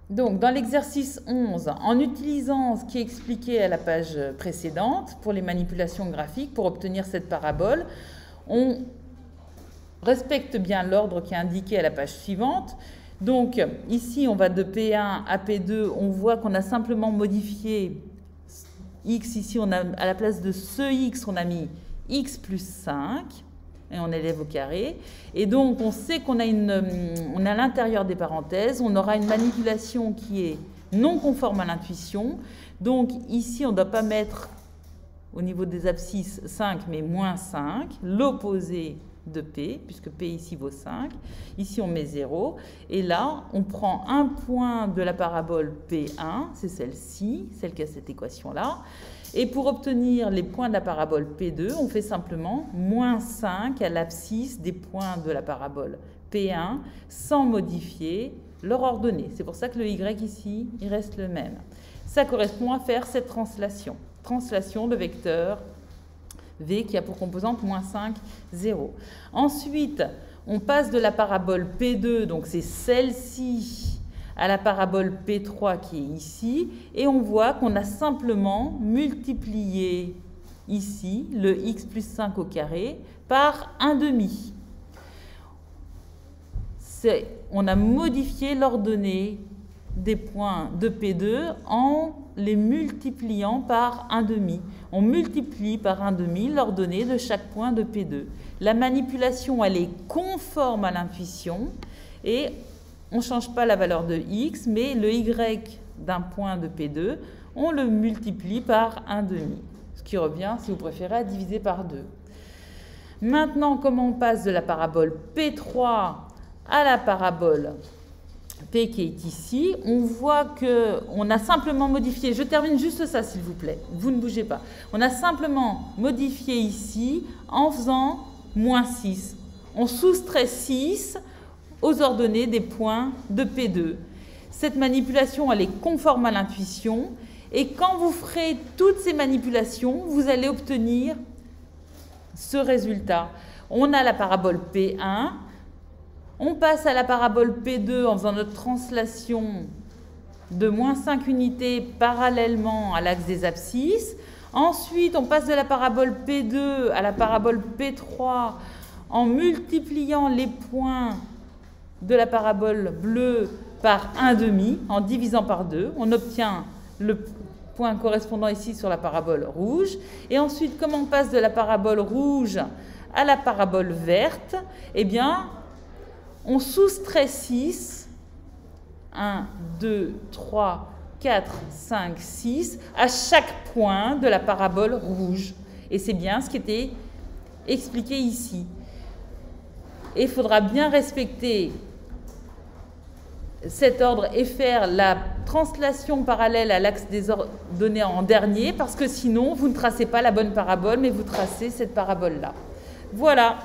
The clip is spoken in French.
Donc, dans l'exercice 11, en utilisant ce qui est expliqué à la page précédente pour les manipulations graphiques, pour obtenir cette parabole, on respecte bien l'ordre qui est indiqué à la page suivante. Donc, ici, on va de P1 à P2. On voit qu'on a simplement modifié x. Ici, on a, à la place de ce x, on a mis x plus 5. Et on élève au carré. Et donc, on sait qu'on a on a à l'intérieur des parenthèses, on aura une manipulation qui est non conforme à l'intuition. Donc, ici, on ne doit pas mettre, au niveau des abscisses, 5, mais moins 5, l'opposé de P, puisque P ici vaut 5. Ici, on met 0. Et là, on prend un point de la parabole P1, c'est celle-ci, celle qui a cette équation-là. Et pour obtenir les points de la parabole P2, on fait simplement moins 5 à l'abscisse des points de la parabole P1 sans modifier leur ordonnée. C'est pour ça que le Y ici, il reste le même. Ça correspond à faire cette translation. Translation de vecteur V qui a pour composante moins 5, 0. Ensuite, on passe de la parabole P2, donc c'est celle-ci, à la parabole P3 qui est ici, et on voit qu'on a simplement multiplié ici le x plus 5 au carré par 1/2. On a modifié l'ordonnée des points de P2 en les multipliant par 1/2. On multiplie par 1/2 l'ordonnée de chaque point de P2. La manipulation, elle est conforme à l'intuition et on ne change pas la valeur de x, mais le y d'un point de P2, on le multiplie par 1/2, ce qui revient, si vous préférez, à diviser par 2. Maintenant, comment on passe de la parabole P3 à la parabole P qui est ici, on voit qu'on a simplement modifié, je termine juste ça s'il vous plaît, vous ne bougez pas, on a simplement modifié ici en faisant moins 6. On soustrait 6 aux ordonnées des points de P2. Cette manipulation, elle est conforme à l'intuition. Et quand vous ferez toutes ces manipulations, vous allez obtenir ce résultat. On a la parabole P1. On passe à la parabole P2 en faisant notre translation de moins 5 unités parallèlement à l'axe des abscisses. Ensuite, on passe de la parabole P2 à la parabole P3 en multipliant les points de la parabole bleue par 1/2, en divisant par 2. On obtient le point correspondant ici sur la parabole rouge. Et ensuite, comme on passe de la parabole rouge à la parabole verte, eh bien, on soustrait 6, 1, 2, 3, 4, 5, 6, à chaque point de la parabole rouge. Et c'est bien ce qui était expliqué ici. Et il faudra bien respecter cet ordre et faire la translation parallèle à l'axe des ordonnées en dernier, parce que sinon, vous ne tracez pas la bonne parabole, mais vous tracez cette parabole-là. Voilà.